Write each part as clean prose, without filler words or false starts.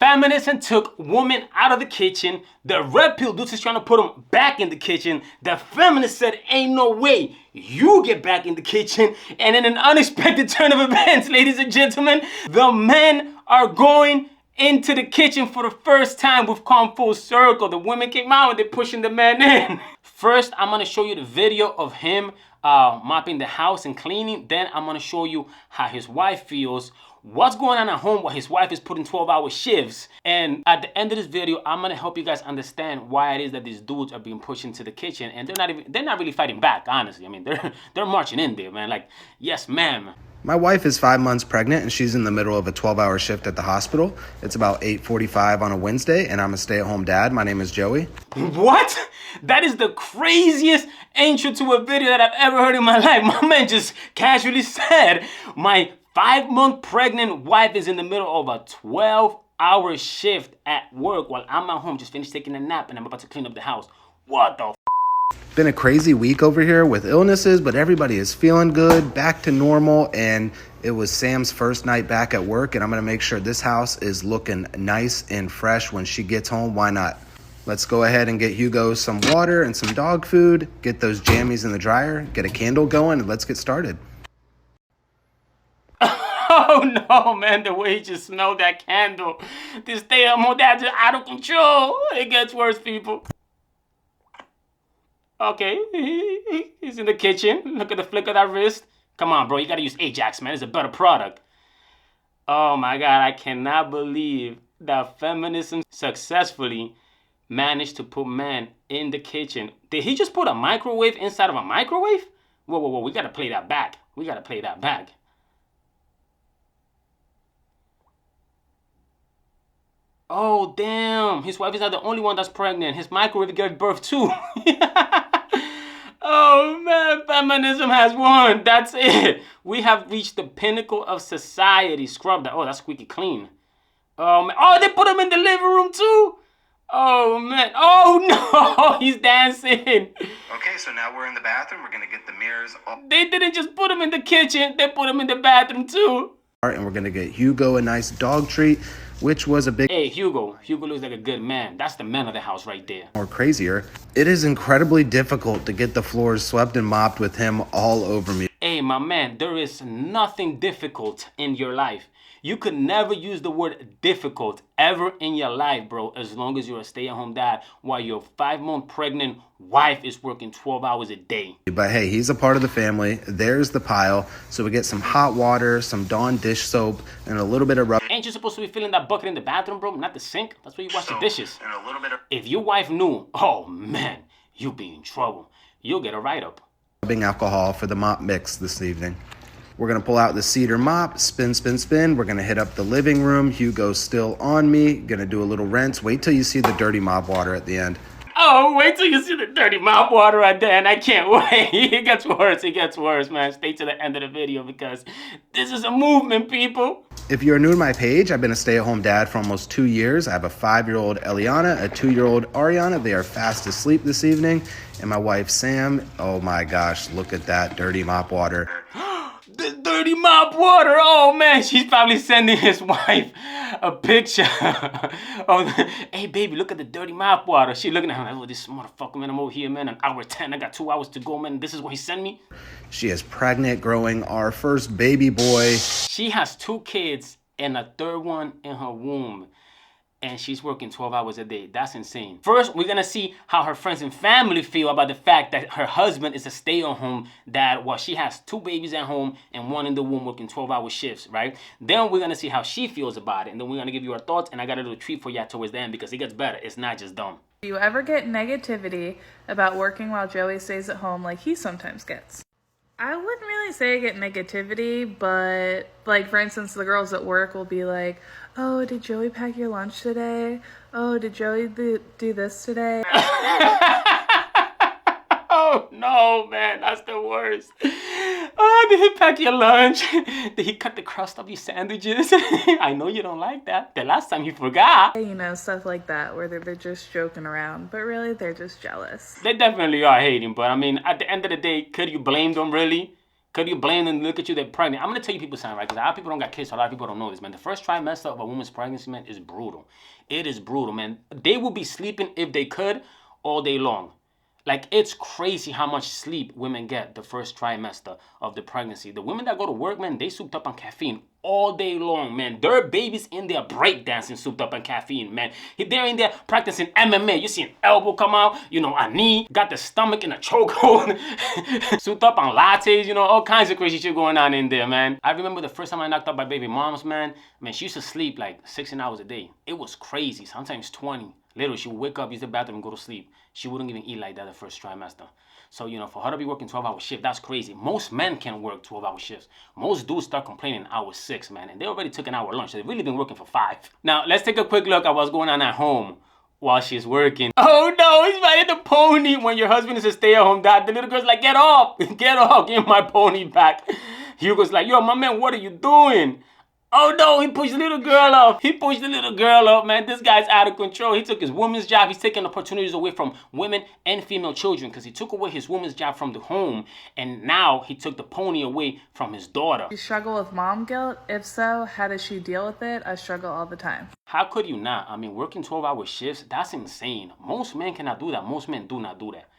Feminism took women out of the kitchen. The red pill dudes is trying to put them back in the kitchen. The feminist said, ain't no way you get back in the kitchen. And in an unexpected turn of events, ladies and gentlemen, the men are going into the kitchen for the first time. We've come full circle. The women came out and they're pushing the men in. First, I'm gonna show you the video of him mopping the house and cleaning. Then I'm gonna show you how his wife feels, what's going on at home while his wife is putting 12-hour shifts. And at the end of this video, I'm gonna help you guys understand why it is that these dudes are being pushed into the kitchen and they're not really fighting back, honestly. I mean, they're marching in there, man. Like, yes, ma'am. My wife is 5 months pregnant and she's in the middle of a 12-hour shift at the hospital. It's about 8:45 on a Wednesday and I'm a stay-at-home dad. My name is Joey. What? That is the craziest intro to a video that I've ever heard in my life. My man just casually said, my 5-month pregnant wife is in the middle of a 12-hour shift at work while I'm at home just finished taking a nap and I'm about to clean up the house. What the f? Been a crazy week over here with illnesses, but everybody is feeling good, back to normal, and it was Sam's first night back at work, and I'm gonna make sure this house is looking nice and fresh when she gets home. Why not? Let's go ahead and get Hugo some water and some dog food, get those jammies in the dryer, get a candle going, and let's get started. Oh no, man, the way he just smelled that candle. This stay-at-home dad's out of control. It gets worse, people. Okay, he's in the kitchen. Look at the flick of that wrist. Come on, bro, you gotta use Ajax, man. It's a better product. Oh my God, I cannot believe that feminism successfully managed to put men in the kitchen. Did he just put a microwave inside of a microwave? Whoa, whoa, whoa, we gotta play that back. We gotta play that back. Oh, damn. His wife is not the only one that's pregnant. His microwave gave birth too. Oh, man. Feminism has won. That's it. We have reached the pinnacle of society. Scrub that. Oh, that's squeaky clean. Man. Oh, they put him in the living room too? Oh, man. Oh, no. He's dancing. Okay, so now we're in the bathroom. We're going to get the mirrors off. They didn't just put him in the kitchen. They put him in the bathroom too. And we're going to get Hugo a nice dog treat, which was a big... Hey, Hugo. Hugo looks like a good man. That's the man of the house right there. Or crazier. It is incredibly difficult to get the floors swept and mopped with him all over me. Hey, my man, there is nothing difficult in your life. You could never use the word difficult ever in your life, bro, as long as you're a stay-at-home dad while your 5-month pregnant wife is working 12 hours a day. But hey, he's a part of the family. There's the pile. So we get some hot water, some Dawn dish soap, and a little bit of rub. Ain't you supposed to be filling that bucket in the bathroom, bro? Not the sink. That's where you wash the dishes. And a little bit of... If your wife knew, oh, man, you'll be in trouble. You'll get a write-up. Rubbing alcohol for the mop mix this evening. We're going to pull out the cedar mop, spin, spin, spin. We're going to hit up the living room. Hugo's still on me. Going to do a little rinse. Wait till you see the dirty mop water at the end. Oh, wait till you see the dirty mop water at the end. I can't wait. It gets worse. It gets worse, man. Stay to the end of the video because this is a movement, people. If you're new to my page, I've been a stay-at-home dad for almost 2 years. I have a 5-year-old Eliana, a 2-year-old Ariana. They are fast asleep this evening. And my wife, Sam. Oh my gosh, look at that dirty mop water. The dirty mop water. Oh man, she's probably sending his wife a picture. Hey baby, look at the dirty mop water. She looking at him like, oh, this motherfucker, man, I'm over here, man, an hour 10. I got 2 hours to go, man. This is what he sent me. She is pregnant, growing our first baby boy. She has 2 kids and a 3rd one in her womb. And she's working 12 hours a day. That's insane. First, we're gonna see how her friends and family feel about the fact that her husband is a stay-at-home dad while she has 2 babies at home and 1 in the womb working 12-hour shifts, right? Then we're gonna see how she feels about it. And then we're gonna give you our thoughts, and I got a little treat for you towards the end because it gets better. It's not just dumb. Do you ever get negativity about working while Joey stays at home like he sometimes gets? I wouldn't really say I get negativity, but like for instance, the girls at work will be like, oh, did Joey pack your lunch today? Oh, did Joey do this today? Oh no, man, that's the worst. Oh, did he pack your lunch? Did he cut the crust off your sandwiches? I know you don't like that. The last time you forgot. You know, stuff like that where they're just joking around, but really they're just jealous. They definitely are hating, but I mean, at the end of the day, could you blame them really? Could you blame them? Look at you, they're pregnant. I'm gonna tell you people something, right? Because a lot of people don't got kids, so a lot of people don't know this, man. The first trimester of a woman's pregnancy, man, is brutal. It is brutal, man. They will be sleeping if they could all day long. Like, it's crazy how much sleep women get the first trimester of the pregnancy. The women that go to work, man, they souped up on caffeine all day long, man. Their babies in there breakdancing souped up on caffeine, man. They're in there practicing MMA. You see an elbow come out, you know, a knee, got the stomach in a chokehold, souped up on lattes, you know, all kinds of crazy shit going on in there, man. I remember the first time I knocked up my baby moms, man, she used to sleep like 16 hours a day. It was crazy, sometimes 20. Literally, she would wake up, use the bathroom, and go to sleep. She wouldn't even eat like that the first trimester. So, you know, for her to be working 12-hour shift, that's crazy. Most men can work 12-hour shifts. Most dudes start complaining hour 6, man, and they already took an hour lunch. They've really been working for 5. Now, let's take a quick look at what's going on at home while she's working. Oh no, he's riding the pony. When your husband is a stay-at-home dad, the little girl's like, get off, get off, give my pony back. Hugo's like, yo, my man, what are you doing? Oh no, he pushed the little girl off. He pushed the little girl up, man. This guy's out of control. He took his woman's job. He's taking opportunities away from women and female children because he took away his woman's job from the home, and now he took the pony away from his daughter. You struggle with mom guilt? If so, how does she deal with it? I struggle all the time. How could you not? I mean, working 12-hour shifts, that's insane. Most men cannot do that. Most men do not do that.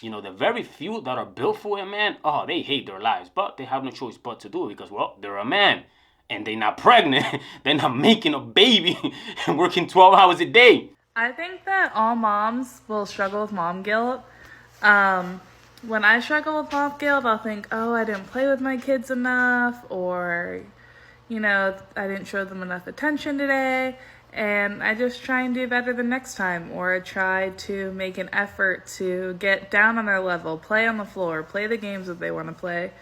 You know, the very few that are built for it, man, oh, they hate their lives, but they have no choice but to do it because, well, they're a man. And they're not pregnant, they're not making a baby and working 12 hours a day. I think that all moms will struggle with mom guilt. When I struggle with mom guilt, I'll think, oh, I didn't play with my kids enough, or, you know, I didn't show them enough attention today, and I just try and do better the next time, or try to make an effort to get down on their level, play on the floor, play the games that they want to play,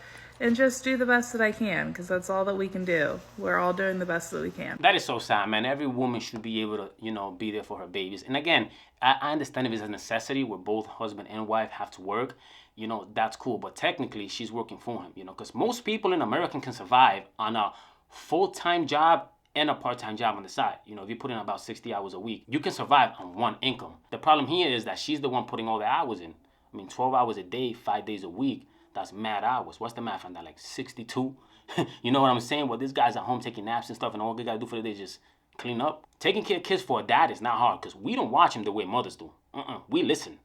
and just do the best that I can, because that's all that we can do. We're all doing the best that we can. That is so sad, man. Every woman should be able to, you know, be there for her babies. And again, I understand if it's a necessity where both husband and wife have to work, you know, that's cool. But technically, she's working for him, you know, because most people in America can survive on a full-time job and a part-time job on the side. You know, if you put in about 60 hours a week, you can survive on one income. The problem here is that she's the one putting all the hours in. I mean, 12 hours a day, 5 days a week. That's mad hours. What's the math on that? Like 62? You know what I'm saying? Well, this guy's at home taking naps and stuff, and all they gotta do for the day is just clean up. Taking care of kids for a dad is not hard because we don't watch him the way mothers do. We listen.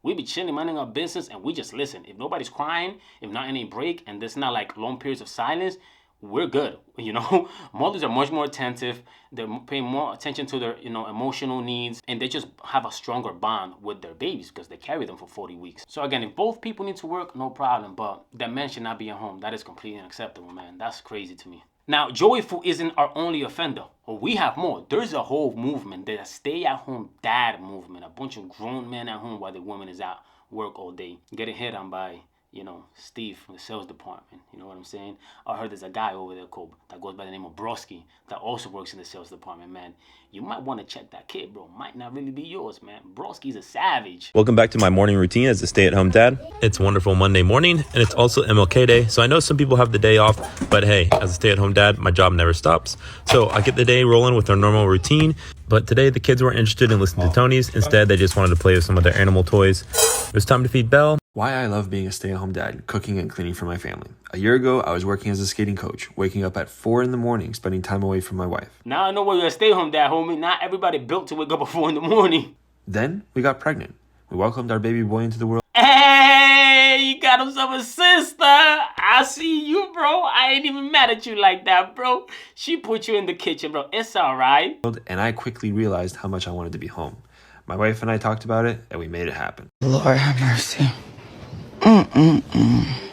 We be chilling, minding our business, and we just listen. If nobody's crying, if not any break, and there's not like long periods of silence, we're good. You know, mothers are much more attentive. They're paying more attention to their, you know, emotional needs, and they just have a stronger bond with their babies because they carry them for 40 weeks. So again, if both people need to work, no problem, but that man should not be at home. That is completely unacceptable, man. That's crazy to me. Now, joyful isn't our only offender. We have more. There's a whole movement, the stay-at-home dad movement. A bunch of grown men at home while the woman is at work all day, getting hit on by, you know, Steve from the sales department. You know what I'm saying? I heard there's a guy over there that goes by the name of Broskee that also works in the sales department, man. You might want to check that kid, bro. Might not really be yours, man. Broskee's a savage. Welcome back to my morning routine as a stay-at-home dad. It's a wonderful Monday morning, and it's also MLK Day, so I know some people have the day off, but hey, as a stay-at-home dad, my job never stops. So I get the day rolling with our normal routine, but today the kids weren't interested in listening to Tony's. Instead, they just wanted to play with some of their animal toys. It was time to feed Belle. Why I love being a stay-at-home dad, cooking and cleaning for my family. A year ago, I was working as a skating coach, waking up at 4 in the morning, spending time away from my wife. Now I know why you're a stay-home dad, homie. Not everybody built to wake up at 4 in the morning. Then, we got pregnant. We welcomed our baby boy into the world. Hey, you got himself a sister. I see you, bro. I ain't even mad at you like that, bro. She put you in the kitchen, bro. It's all right. And I quickly realized how much I wanted to be home. My wife and I talked about it, and we made it happen. Lord have mercy.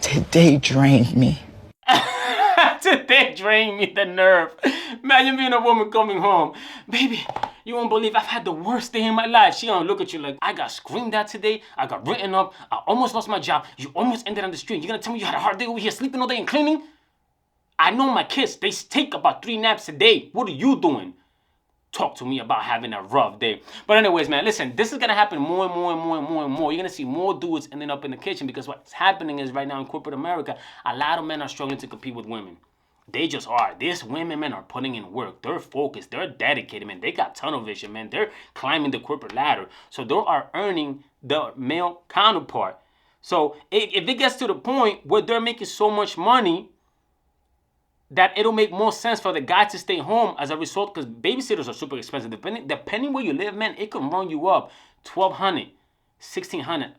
Today drained me. Today drained me, the nerve. Imagine being a woman coming home. Baby, you won't believe I've had the worst day in my life. She gonna look at you like, I got screamed at today. I got written up. I almost lost my job. You almost ended on the street. You're gonna tell me you had a hard day over here sleeping all day and cleaning? I know my kids, they take about 3 naps a day. What are you doing? Talk to me about having a rough day. But anyways, man, listen, this is going to happen more and more and more and more and more. You're going to see more dudes ending up in the kitchen because what's happening is right now in corporate America, a lot of men are struggling to compete with women. They just are. These women, man, are putting in work. They're focused. They're dedicated, man. They got tunnel vision, man. They're climbing the corporate ladder. So they are earning the male counterpart. So if it gets to the point where they're making so much money that it'll make more sense for the guy to stay home as a result, because babysitters are super expensive. Depending where you live, man, it can run you up $1,200, $1,600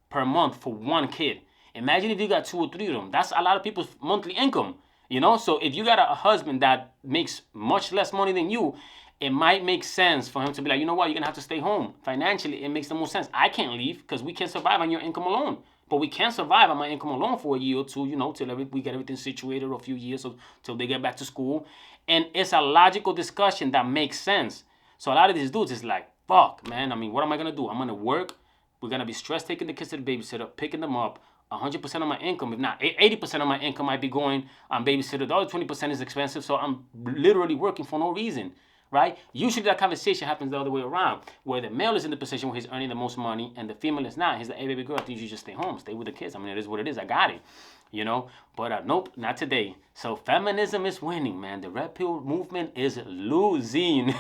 per month for one kid. Imagine if you got 2 or 3 of them. That's a lot of people's monthly income, you know? So if you got a husband that makes much less money than you, it might make sense for him to be like, you know what, you're gonna have to stay home. Financially, it makes the most sense. I can't leave because we can't survive on your income alone. But we can't survive on my income alone for a year or two, you know, till we get everything situated, or a few years, or till they get back to school. And it's a logical discussion that makes sense. So a lot of these dudes is like, fuck, man, I mean, what am I gonna do? I'm gonna work. We're gonna be stressed taking the kids to the babysitter, picking them up. 100% of my income, if not 80% of my income, might be going on babysitter. The other 20% is expensive, so I'm literally working for no reason. Right? Usually that conversation happens the other way around, where the male is in the position where he's earning the most money and the female is not. He's like, hey, baby girl, I think you should just stay home, stay with the kids. I mean, it is what it is. I got it, you know? But nope, not today. So feminism is winning, man. The red pill movement is losing.